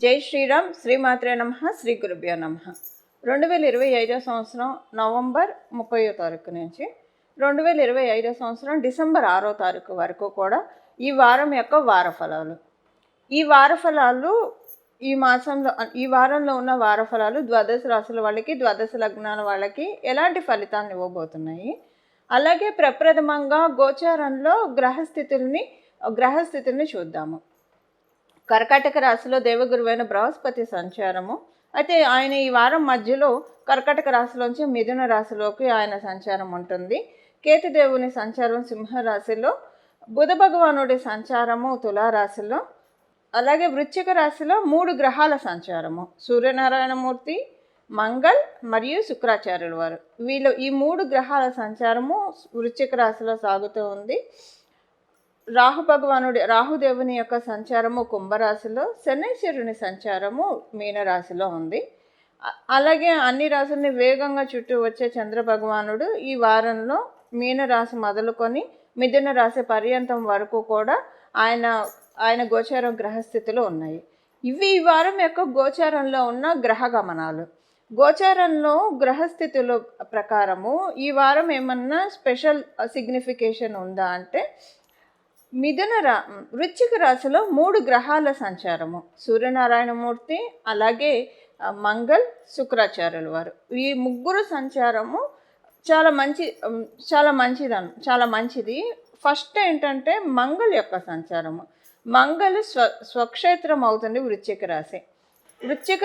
జై శ్రీరామ్, శ్రీమాత్రే నమః, శ్రీ గురుభ్యో నమః. 2025 సంవత్సరం నవంబర్ 30వ తారీఖు నుంచి 2025 సంవత్సరం డిసెంబర్ 6వ తారీఖు వరకు కూడా ఈ వారం యొక్క వారఫలాలు. ఈ వారఫలాలు ఈ వారంలో ఉన్న వారఫలాలు ద్వాదశ రాశుల వాళ్ళకి, ద్వాదశ లగ్నాల వాళ్ళకి ఎలాంటి ఫలితాన్ని ఇవ్వబోతున్నాయి, అలాగే ప్రప్రథమంగా గోచారంలో గ్రహస్థితుల్ని చూద్దాము. కర్కాటక రాశిలో దేవగురువైన బృహస్పతి సంచారము. అయితే ఆయన ఈ వారం మధ్యలో కర్కాటక రాశిలోంచి మిథున రాశిలోకి ఆయన సంచారం ఉంటుంది. కేతుదేవుని సంచారం సింహరాశిలో, బుధ భగవానుడి సంచారము తులారాశిలో, అలాగే వృశ్చిక రాశిలో 3 గ్రహాల సంచారము సూర్యనారాయణమూర్తి, మంగళ్ మరియు శుక్రాచార్యుల వారు. ఈ 3 గ్రహాల సంచారము వృశ్చిక రాశిలో సాగుతూ ఉంది. రాహుదేవుని యొక్క సంచారము కుంభరాశిలో, శనైశ్వరుని సంచారము మీనరాశిలో ఉంది. అలాగే అన్ని రాశుల్ని వేగంగా చుట్టూ వచ్చే చంద్ర భగవానుడు ఈ వారంలో మీనరాశి మొదలుకొని మిథున రాశి పర్యంతం వరకు కూడా ఆయన గోచార గ్రహస్థితులు ఉన్నాయి. ఇవి ఈ వారం యొక్క గోచారంలో ఉన్న గ్రహ గమనాలు. గోచారంలో గ్రహస్థితుల ప్రకారము ఈ వారం ఏమన్నా స్పెషల్ సిగ్నిఫికేషన్ ఉందా అంటే, వృశ్చిక రాశిలో 3 గ్రహాల సంచారము సూర్యనారాయణమూర్తి, అలాగే మంగళ్, శుక్రాచార్యుల వారు. ఈ 3 సంచారము చాలా మంచిది. ఫస్ట్ ఏంటంటే మంగళ్ యొక్క సంచారము. మంగళ్ స్వక్షేత్రం అవుతుంది వృశ్చిక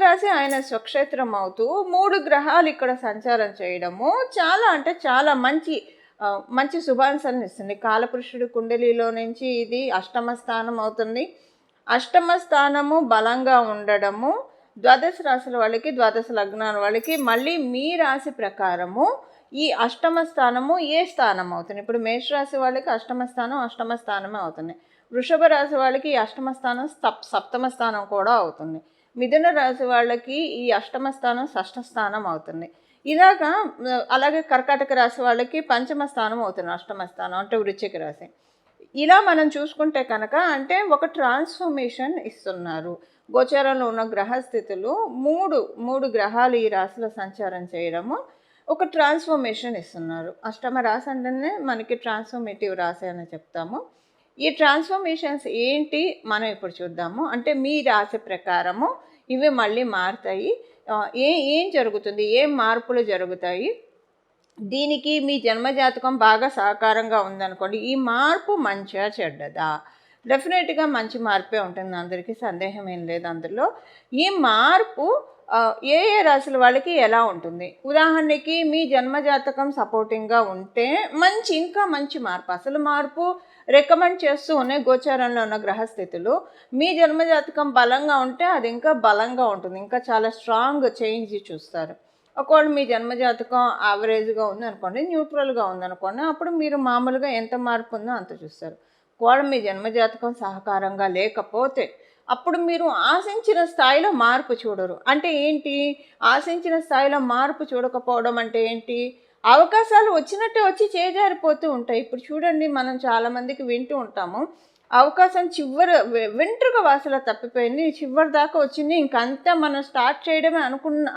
రాశి ఆయన స్వక్షేత్రం అవుతూ 3 గ్రహాలు ఇక్కడ సంచారం చేయడము చాలా మంచి శుభాంశాలను ఇస్తుంది. కాలపురుషుడి కుండలిలో నుంచి ఇది అష్టమ స్థానం అవుతుంది. అష్టమ స్థానము బలంగా ఉండడము ద్వాదశ రాశుల వాళ్ళకి, ద్వాదశ లగ్నాల వాళ్ళకి మళ్ళీ మీ రాశి ప్రకారము ఈ అష్టమ స్థానము ఏ స్థానం అవుతుంది. ఇప్పుడు మేషరాశి వాళ్ళకి అష్టమ స్థానమే అవుతుంది. వృషభ రాశి వాళ్ళకి ఈ అష్టమ స్థానం సప్తమ స్థానం కూడా అవుతుంది. మిథున రాశి వాళ్ళకి ఈ అష్టమ స్థానం షష్ఠ స్థానం అవుతుంది. అలాగే కర్కాటక రాశి వాళ్ళకి పంచమ స్థానం అవుతుంది, అష్టమ స్థానం అంటే వృశ్చిక రాశి. ఇలా మనం చూసుకుంటే కనుక అంటే ఒక ట్రాన్స్ఫర్మేషన్ ఇస్తున్నారు. గోచారంలో ఉన్న గ్రహస్థితులు 3 గ్రహాలు ఈ రాశిలో సంచారం చేయడము ఒక ట్రాన్స్ఫర్మేషన్ ఇస్తున్నారు. అష్టమ రాశి అంటేనే మనకి ట్రాన్స్ఫర్మేటివ్ రాశి అని చెప్తాము. ఈ ట్రాన్స్ఫర్మేషన్స్ ఏంటి మనం ఇప్పుడు చూద్దాము. అంటే మీ రాశి ప్రకారము ఇవి మళ్ళీ మారుతాయి. ఏం జరుగుతుంది, ఏం మార్పులు జరుగుతాయి, దీనికి మీ జన్మజాతకం బాగా సహకారంగా ఉందనుకోండి. ఈ మార్పు మంచిగా చెడ్డదా? డెఫినెట్గా మంచి మార్పే ఉంటుంది, అందరికీ సందేహం ఏం లేదు అందులో. ఈ మార్పు ఏ రాశుల వాళ్ళకి ఎలా ఉంటుంది? ఉదాహరణకి మీ జన్మజాతకం సపోర్టింగ్గా ఉంటే ఇంకా మంచి మార్పు, అసలు మార్పు రికమెండ్ చేస్తూ ఉన్నాయి గోచారంలో ఉన్న గ్రహస్థితులు. మీ జన్మజాతకం బలంగా ఉంటే అది ఇంకా బలంగా ఉంటుంది, ఇంకా చాలా స్ట్రాంగ్ చేంజ్ చూస్తారు. ఒకవేళ మీ జన్మజాతకం యావరేజ్గా ఉంది అనుకోండి, న్యూట్రల్గా ఉందనుకోండి, అప్పుడు మీరు మామూలుగా ఎంత మార్పు ఉందో అంత చూస్తారు. ఒకవేళ మీ జన్మజాతకం సహకారంగా లేకపోతే అప్పుడు మీరు ఆశించిన స్థాయిలో మార్పు చూడరు. అంటే ఏంటి ఆశించిన స్థాయిలో మార్పు చూడకపోవడం అంటే ఏంటి? అవకాశాలు వచ్చినట్టే వచ్చి చేజారిపోతూ ఉంటాయి. ఇప్పుడు చూడండి, మనం చాలామందికి వింటూ ఉంటాము, అవకాశం వెంట్రుక వాసులో తప్పిపోయింది, చివరి దాకా వచ్చింది, ఇంకంతా మనం స్టార్ట్ చేయడమే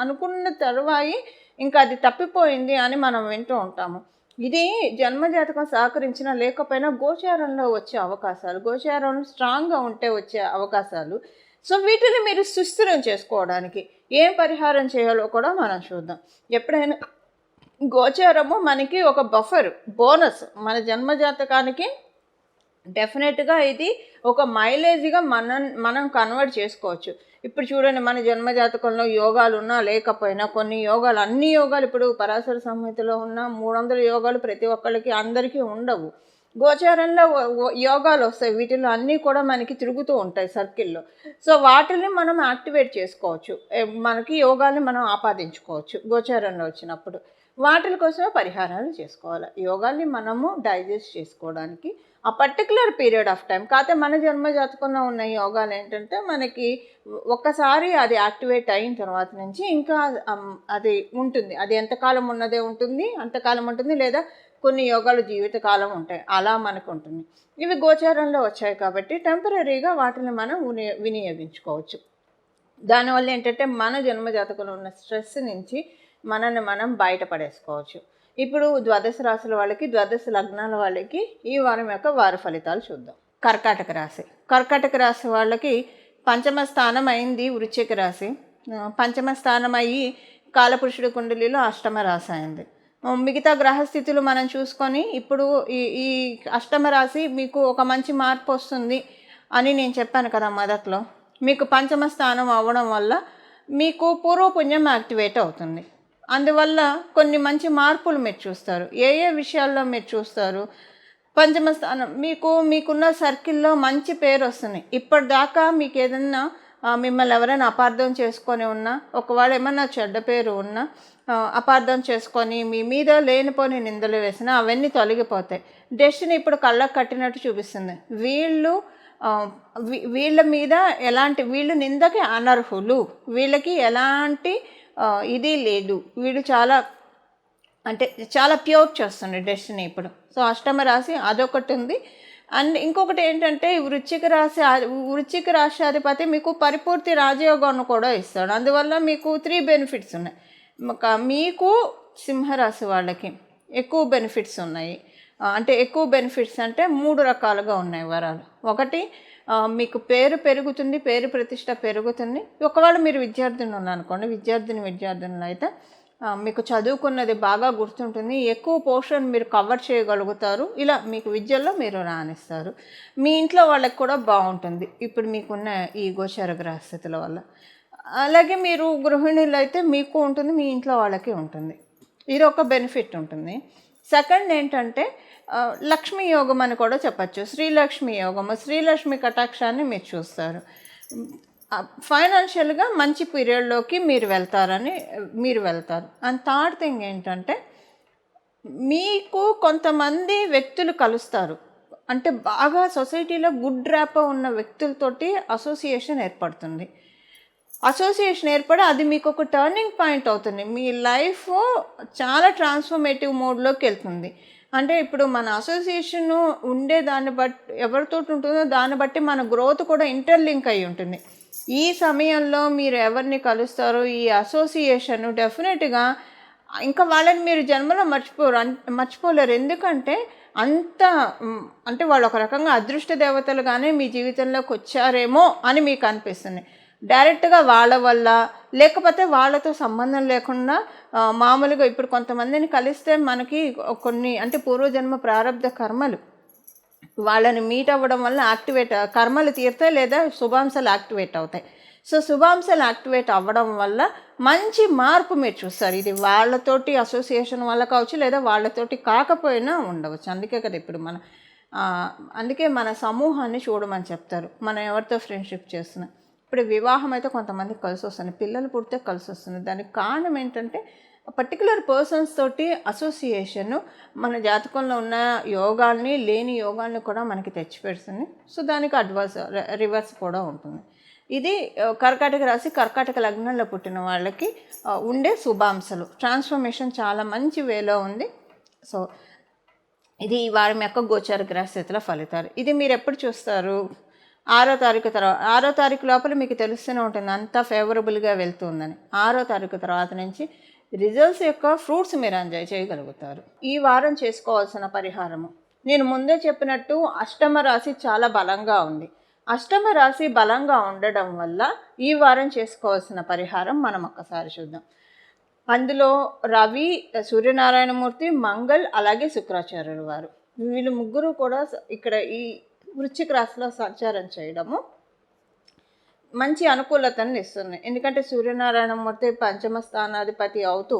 అనుకున్న తరువాయి ఇంకా అది తప్పిపోయింది అని మనం వింటూ ఉంటాము. ఇది జన్మజాతకం సహకరించినా లేకపోయినా గోచారంలో వచ్చే అవకాశాలు, గోచారం స్ట్రాంగ్గా ఉంటే వచ్చే అవకాశాలు. సో వీటిని మీరు సుస్థిరం చేసుకోవడానికి ఏం పరిహారం చేయాలో కూడా మనం చూద్దాం. ఎప్పుడైనా గోచారము మనకి ఒక బోనస్, మన జన్మజాతకానికి డెఫినెట్గా ఇది ఒక మైలేజ్గా మనం కన్వర్ట్ చేసుకోవచ్చు. ఇప్పుడు చూడండి, మన జన్మజాతకంలో యోగాలు ఉన్నా లేకపోయినా అన్ని యోగాలు ఇప్పుడు పరాశర సంహితలో ఉన్న 300 యోగాలు ప్రతి ఒక్కళ్ళకి అందరికీ ఉండవు. గోచారంలో యోగాలు వస్తాయి, వీటిలో అన్నీ కూడా మనకి తిరుగుతూ ఉంటాయి సర్కిల్లో. సో వాటిని మనం యాక్టివేట్ చేసుకోవచ్చు, మనకి యోగాల్ని మనం ఆపాదించుకోవచ్చు గోచారంలో వచ్చినప్పుడు. వాటి కోసమే పరిహారాలు చేసుకోవాలి. యోగాల్ని మనము డైజెస్ట్ చేసుకోవడానికి ఆ పర్టికులర్ పీరియడ్ ఆఫ్ టైం. కాకపోతే మన జన్మజాతకంలో ఉన్న యోగాలు ఏంటంటే మనకి ఒక్కసారి అది యాక్టివేట్ అయిన తర్వాత నుంచి ఇంకా అది ఉంటుంది, అది ఎంతకాలం ఉన్నదే ఉంటుంది, అంతకాలం ఉంటుంది, లేదా కొన్ని యోగాలు జీవితకాలం ఉంటాయి, అలా మనకు ఉంటుంది. ఇవి గోచారంలో వచ్చాయి కాబట్టి టెంపరీగా వాటిని మనం వినియోగించుకోవచ్చు. దానివల్ల ఏంటంటే మన జన్మజాతకంలో ఉన్న స్ట్రెస్ నుంచి మనల్ని మనం బయటపడేసుకోవచ్చు. ఇప్పుడు ద్వాదశ రాశుల వాళ్ళకి, ద్వాదశ లగ్నాల వాళ్ళకి ఈ వారం యొక్క వార ఫలితాలు చూద్దాం. కర్కాటక రాశి. కర్కాటక రాశి వాళ్ళకి పంచమ స్థానం అయింది వృశ్చిక రాశి. పంచమ స్థానం అయ్యి కాలపురుషుడి కుండలిలో అష్టమ రాశి అయింది. మిగతా గ్రహస్థితులు మనం చూసుకొని ఇప్పుడు ఈ అష్టమ రాశి మీకు ఒక మంచి మార్పు వస్తుంది అని నేను చెప్పాను కదా మొదట్లో. మీకు పంచమ స్థానం అవ్వడం వల్ల మీకు పూర్వపుణ్యం యాక్టివేట్ అవుతుంది. అందువల్ల కొన్ని మంచి మార్పులు మీరు చూస్తారు. ఏ ఏ విషయాల్లో మీరు చూస్తారు? పంచమ స్థానం మీకున్న సర్కిల్లో మంచి పేరు వస్తుంది. ఇప్పటిదాకా మీకు ఏదన్నా మిమ్మల్ని ఎవరైనా అపార్థం చేసుకొని ఉన్నా, ఒకవేళ ఏమన్నా చెడ్డ పేరు ఉన్నా, అపార్థం చేసుకొని మీ మీద లేనిపోని నిందలు వేసినా అవన్నీ తొలగిపోతాయి. డెస్టినీ ఇప్పుడు కళ్ళకు కట్టినట్టు చూపిస్తుంది. వీళ్ళ మీద వీళ్ళు నిందకి అనర్హులు, వీళ్ళకి ఎలాంటి ఇది లేదు, వీళ్ళు చాలా ప్యూర్ చేస్తుంది డెస్టినీ ఇప్పుడు. సో అష్టమ రాశి అదొకటి ఉంది. అండ్ ఇంకొకటి ఏంటంటే వృశ్చిక రాశ్యాధిపతి మీకు పరిపూర్తి రాజయోగాన్ని కూడా ఇస్తాడు. అందువల్ల మీకు 3 బెనిఫిట్స్ ఉన్నాయి. మీకు సింహరాశి వాళ్ళకి ఎక్కువ బెనిఫిట్స్ ఉన్నాయి. ఎక్కువ బెనిఫిట్స్ అంటే 3 రకాలుగా ఉన్నాయి వరాలు. ఒకటి, మీకు పేరు పెరుగుతుంది, పేరు ప్రతిష్ట పెరుగుతుంది. ఒకవేళ మీరు విద్యార్థిని ఉన్నారనుకోండి, విద్యార్థినులు అయితే మీకు చదువుకున్నది బాగా గుర్తుంటుంది, ఎక్కువ పోర్షన్ మీరు కవర్ చేయగలుగుతారు. ఇలా మీకు విద్యలో మీరు రాణిస్తారు. మీ ఇంట్లో వాళ్ళకి కూడా బాగుంటుంది ఇప్పుడు మీకున్న ఈ గోచర గ్రహస్థితుల వల్ల. అలాగే మీరు గృహిణులు అయితే మీకు ఉంటుంది, మీ ఇంట్లో వాళ్ళకి ఉంటుంది. ఇది ఒక బెనిఫిట్ ఉంటుంది. సెకండ్ ఏంటంటే లక్ష్మీ యోగం అని కూడా చెప్పచ్చు. శ్రీలక్ష్మి యోగము, శ్రీలక్ష్మి కటాక్షాన్ని మీరు చూస్తారు. ఫైనాన్షియల్గా మంచి పీరియడ్లోకి మీరు వెళ్తారు. అండ్ థర్డ్ థింగ్ ఏంటంటే మీకు కొంతమంది వ్యక్తులు కలుస్తారు. బాగా సొసైటీలో గుడ్ ర్యాప్ ఉన్న వ్యక్తులతోటి అసోసియేషన్ ఏర్పడుతుంది. ఏర్పడి అది మీకు ఒక టర్నింగ్ పాయింట్ అవుతుంది. మీ లైఫ్ చాలా ట్రాన్స్ఫర్మేటివ్ మోడ్లోకి వెళ్తుంది. ఇప్పుడు మన అసోసియేషన్ ఉండే దాన్ని బట్టి, ఎవరితో ఉంటుందో దాన్ని బట్టి మన గ్రోత్ కూడా ఇంటర్లింక్ అయి ఉంటుంది. ఈ సమయంలో మీరు ఎవరిని కలుస్తారో ఈ అసోసియేషన్ డెఫినెట్గా ఇంకా వాళ్ళని మీరు జన్మలో మర్చిపోలేరు. ఎందుకంటే వాళ్ళు ఒక రకంగా అదృష్ట దేవతలుగానే మీ జీవితంలోకి వచ్చారేమో అని మీకు అనిపిస్తుంది. డైరెక్ట్గా వాళ్ళ వల్ల, లేకపోతే వాళ్ళతో సంబంధం లేకుండా మామూలుగా ఇప్పుడు కొంతమందిని కలిస్తే మనకి కొన్ని పూర్వజన్మ ప్రారంధ కర్మలు వాళ్ళని మీట్ అవ్వడం వల్ల కర్మలు తీరుతాయి, లేదా శుభాంశాలు యాక్టివేట్ అవుతాయి. సో శుభాంశాలు యాక్టివేట్ అవ్వడం వల్ల మంచి మార్పు మీరు చూస్తారు. ఇది వాళ్ళతోటి అసోసియేషన్ వల్ల కావచ్చు, లేదా వాళ్ళతోటి కాకపోయినా ఉండవచ్చు. అందుకే కదా ఇప్పుడు మన సమూహాన్ని చూడమని చెప్తారు. మనం ఎవరితో ఫ్రెండ్షిప్ చేస్తున్నాం. ఇప్పుడు వివాహం అయితే కొంతమందికి కలిసి వస్తుంది, పిల్లలు పుడితే కలిసి వస్తుంది. దానికి కారణం ఏంటంటే పర్టికులర్ పర్సన్స్ తోటి అసోసియేషన్ మన జాతకంలో ఉన్న యోగాల్ని, లేని యోగాల్ని కూడా మనకి తెచ్చిపెడుతుంది. సో దానికి రివర్స్ కూడా ఉంటుంది. ఇది కర్కాటక రాశి, కర్కాటక లగ్నంలో పుట్టిన వాళ్ళకి ఉండే శుభాంశాలు. ట్రాన్స్ఫర్మేషన్ చాలా మంచి వేలో ఉంది. సో ఇది ఈ వారం యొక్క గోచార గ్రహస్థితుల ఫలితాలు. ఇది మీరు ఎప్పుడు చూస్తారు? 6వ తారీఖు తర్వాత. 6వ తారీఖు లోపల మీకు తెలుస్తూనే ఉంటుంది అంతా ఫేవరబుల్గా వెళ్తుందని. 6వ తారీఖు తర్వాత నుంచి రిజల్ట్స్ యొక్క ఫ్రూట్స్ మీరు ఎంజాయ్ చేయగలుగుతారు. ఈ వారం చేసుకోవాల్సిన పరిహారము, నేను ముందే చెప్పినట్టు అష్టమ రాశి చాలా బలంగా ఉంది. అష్టమ రాశి బలంగా ఉండడం వల్ల ఈ వారం చేసుకోవాల్సిన పరిహారం మనం ఒక్కసారి చూద్దాం. అందులో రవి, సూర్యనారాయణమూర్తి, మంగళ్, అలాగే శుక్రాచార్యుల వారు, వీళ్ళు ముగ్గురు కూడా ఇక్కడ ఈ వృశ్చిక రాశిలో సంచారం చేయడము మంచి అనుకూలతను ఇస్తుంది. ఎందుకంటే సూర్యనారాయణమూర్తి పంచమ స్థానాధిపతి అవుతూ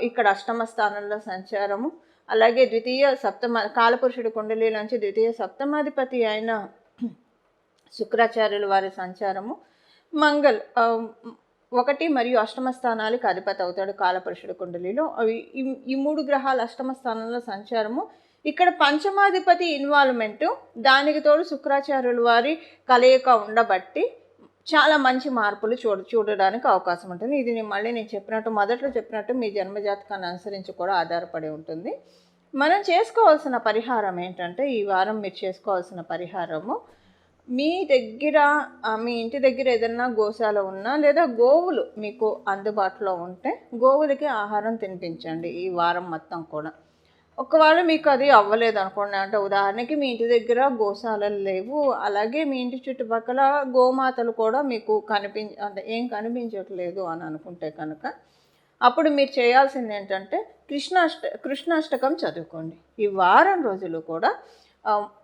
ఇక్కడ అష్టమ స్థానంలో సంచారము, అలాగే కాలపురుషుడి కుండలి నుంచి ద్వితీయ సప్తమాధిపతి అయిన శుక్రాచార్యుల వారి సంచారము, మంగళ్ 1 మరియు అష్టమ స్థానాలకు అధిపతి అవుతాడు కాలపురుషుడి కుండలిలో. ఈ 3 గ్రహాలు అష్టమ స్థానంలో సంచారము, ఇక్కడ పంచమాధిపతి ఇన్వాల్వ్మెంటు, దానికి తోడు శుక్రాచార్యుల వారి కలయిక ఉండబట్టి చాలా మంచి మార్పులు చూడడానికి అవకాశం ఉంటుంది. ఇది నేను మొదట్లో చెప్పినట్టు మీ జన్మజాతకాన్ని అనుసరించి కూడా ఆధారపడి ఉంటుంది. మనం చేసుకోవాల్సిన పరిహారం ఏంటంటే, ఈ వారం మీరు చేసుకోవాల్సిన పరిహారము మీ దగ్గర మీ ఇంటి దగ్గర ఏదన్నా గోశాల ఉన్నా లేదా గోవులు మీకు అందుబాటులో ఉంటే గోవులకి ఆహారం తినిపించండి ఈ వారం మొత్తం కూడా. ఒకవేళ మీకు అది అవ్వలేదు అనుకోండి, అంటే ఉదాహరణకి మీ ఇంటి దగ్గర గోశాలలు లేవు, అలాగే మీ ఇంటి చుట్టుపక్కల గోమాతలు కూడా మీకు అంటే ఏం కనిపించట్లేదు అని అనుకుంటే కనుక, అప్పుడు మీరు చేయాల్సింది ఏంటంటే కృష్ణాష్టకం చదువుకోండి. ఈ వారం రోజులు కూడా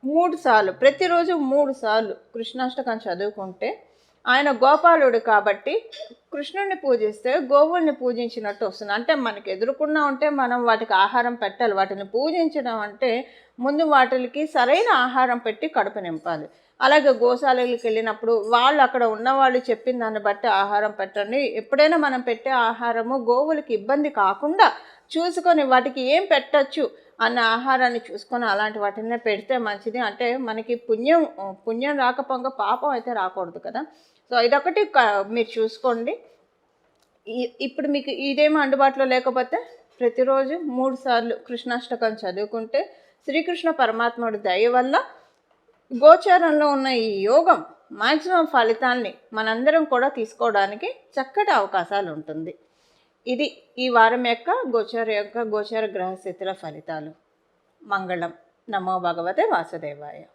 3 సార్లు, ప్రతిరోజు 3 సార్లు కృష్ణాష్టకం చదువుకుంటే, ఆయన గోపాలుడు కాబట్టి కృష్ణుడిని పూజిస్తే గోవుల్ని పూజించినట్టు వస్తుంది. అంటే మనకి ఎదురుకుండా ఉంటే మనం వాటికి ఆహారం పెట్టాలి. వాటిని పూజించడం అంటే ముందు వాటికి సరైన ఆహారం పెట్టి కడుపు నింపాలి. అలాగే గోశాలకి వెళ్ళినప్పుడు వాళ్ళు అక్కడ ఉన్నవాళ్ళు చెప్పిన దాన్ని బట్టి ఆహారం పెట్టండి. ఎప్పుడైనా మనం పెట్టే ఆహారము గోవులకి ఇబ్బంది కాకుండా చూసుకొని వాటికి ఏం పెట్టచ్చు అన్న ఆహారాన్ని చూసుకొని అలాంటి వాటినే పెడితే మంచిది. అంటే మనకి పుణ్యం రాకపోగా పాపం అయితే రాకూడదు కదా. సో ఇదొకటి మీరు చూసుకోండి. ఇప్పుడు మీకు ఇదేమో అందుబాటులో లేకపోతే ప్రతిరోజు 3 సార్లు కృష్ణాష్టకం చదువుకుంటే శ్రీకృష్ణ పరమాత్ముడి దయ వల్ల గోచారంలో ఉన్న ఈ యోగం మ్యాక్సిమం ఫలితాల్ని మనందరం కూడా తీసుకోవడానికి చక్కటి అవకాశాలు ఉంటుంది. ఇది ఈ వారం గోచార గ్రహస్థితుల ఫలితాలు. మంగళం. నమో భగవతే వాసుదేవాయ.